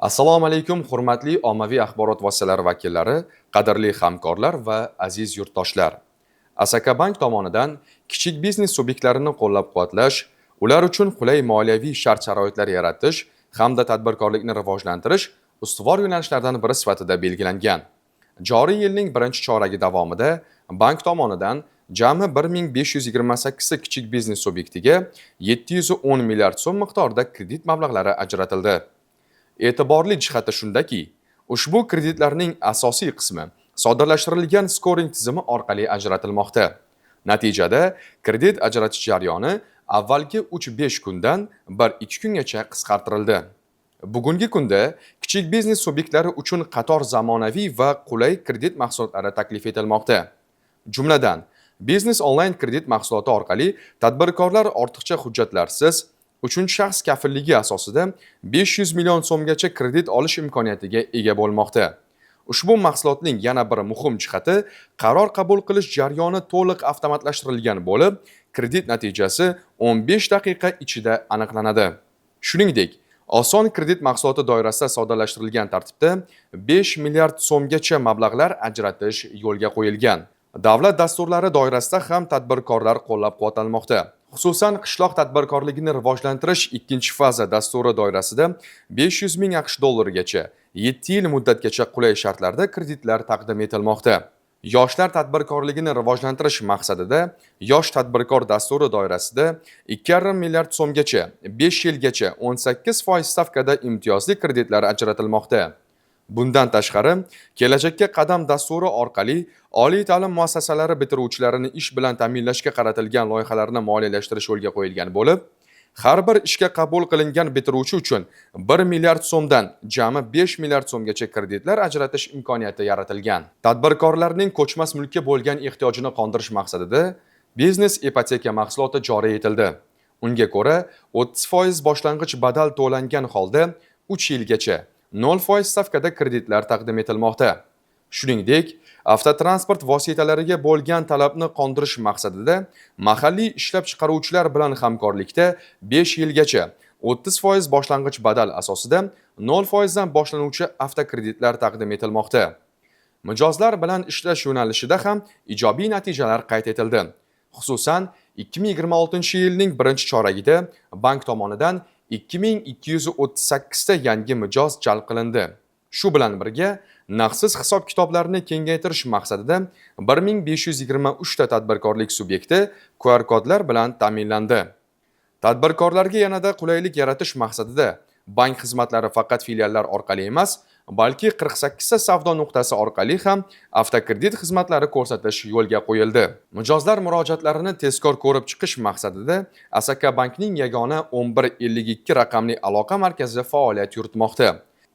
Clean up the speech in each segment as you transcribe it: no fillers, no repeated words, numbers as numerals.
Assalomu alaykum, hurmatli ommaviy axborot vositalari vakillari, qadrli hamkorlar va aziz yurtdoshlar. Asaka Bank tomonidan kichik biznes subyektlarini qo'llab-quvvatlash, ular uchun qulay moliyaviy shart-sharoitlar yaratish hamda tadbirkorlikni rivojlantirish ustuvor yo'nalishlardan biri sifatida belgilangan. Joriy yilning birinchi choragi davomida bank tomonidan jami 1528 ta kichik biznes subyektiga 710 milliard so'm miqdorida kredit mablag'lari ajratildi. E'tiborli jihati shundaki, ushbu kreditlarning asosiy qismi soddalashtirilgan skoring tizimi orqali ajratilmoqda. Natijada kredit ajratish jarayoni avvalgi 3-5 kundan 1-2 kungacha qisqartirildi. Bugungi kunda kichik biznes subyektlari uchun qator zamonaviy va qulay kredit mahsulotlari taklif etilmoqda. Jumladan, biznes onlayn kredit mahsuloti orqali tadbirkorlar ortiqcha hujjatlarsiz uchinchi shaxs kafilligi asosida 500 million so'mgacha kredit olish imkoniyatiga ega bo'lmoqda. Ushbu mahsulotning yana bir muhim jihati qaror qabul qilish jarayoni to'liq avtomatlashtirilgan bo'lib, kredit natijasi 15 daqiqa ichida aniqlanadi. Shuningdek, oson kredit mahsuloti doirasida soddalashtirilgan tartibda 5 milliard so'mgacha mablag'lar ajratish yo'lga qo'yilgan. Davlat dasturlari doirasida ham tadbirkorlar qo'llab-quvvatlanmoqda. Xususan, qishloq tadbirkorligini rivojlantirish ikkinchi faza dasturi doirasida 500 ming AQSh dollarigacha 7 yil muddatgacha qulay shartlarda kreditlar taqdim etilmoqda. Yoshlar tadbirkorligini rivojlantirish maqsadida yosh tadbirkor dasturi doirasida 2,5 milliard so'mgacha 5 yilgacha 18% stavkada imtiyozli kreditlar ajratilmoqda. Bundan tashqari, kelajakka qadam dasturi orqali oliy ta'lim muassasalari bitiruvchilarini ish bilan ta'minlashga qaratilgan loyihalarni moliyalashtirish yo'lga qo'yilgan bo'lib, har bir ishga qabul qilingan bitiruvchi uchun 1 milliard so'mdan jami 5 milliard so'mgacha kreditlar ajratish imkoniyati yaratilgan. Tadbirkorlarning ko'chmas mulkka bo'lgan ehtiyojini qondirish maqsadida biznes ipoteka mahsuloti joriy etildi. Unga ko'ra, 30% boshlang'ich badal to'langan holda 3 yilgacha 0% stavkada kreditlar taqdim etilmoqda. Shuningdek, avtotransport vositalariga bo'lgan talabni qondirish maqsadida mahalliy ishlab chiqaruvchilar bilan hamkorlikda 5 yilgacha 30% boshlang'ich badal asosida 0% dan boshlanuvchi avtokreditlar taqdim etilmoqda. Mijozlar bilan ishlash yo'nalishida ham ijobiy natijalar qayd etildi. Xususan, 2026-yilning birinchi choragida bank tomonidan 2238 ta yangi mijoz jalb qilindi. Shu bilan birga, naqdsiz hisob-kitoblarni kengaytirish maqsadida 1523 ta tadbirkorlik subyekti QR kodlar bilan ta'minlandi. Tadbirkorlarga yanada qulaylik yaratish maqsadida bank xizmatlari faqat filiallar orqali emas, balki 48 ta savdo nuqtasi orqali ham avtokredit xizmatlari ko'rsatish yo'lga qo'yildi. Mijozlar murojaatlarini tezkor ko'rib chiqish maqsadida Asaka Bankning yagona 1152 raqamli aloqa markazi faoliyat yuritmoqda.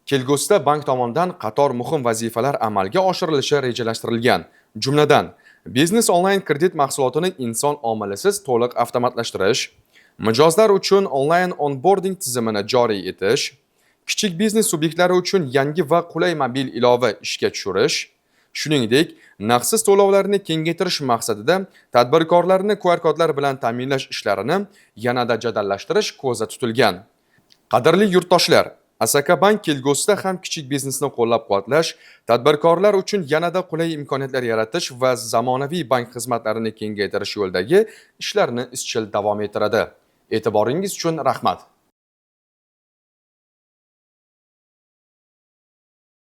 Kelgusida bank tomonidan qator muhim vazifalar amalga oshirilishi rejalashtirilgan. Jumladan, biznes onlayn kredit mahsulotini inson omilisiz to'liq avtomatlashtirish, mijozlar uchun onlayn onboarding tizimini joriy etish, kichik biznes subyektlari uchun yangi va qulay mobil ilova ishga tushirish, shuningdek, naqdsiz to'lovlarni kengaytirish maqsadida tadbirkorlarni QR kodlar bilan ta'minlash ishlarini yanada jadallashtirish ko'zda tutilgan. Qadrli yurtdoshlar, Asaka Bank kelgusida ham kichik biznesni qo'llab-quvvatlash, tadbirkorlar uchun yanada qulay imkoniyatlar yaratish va zamonaviy bank xizmatlarini kengaytirish yo'lidagi ishlarni izchil davom ettiradi. E'tiboringiz uchun rahmat.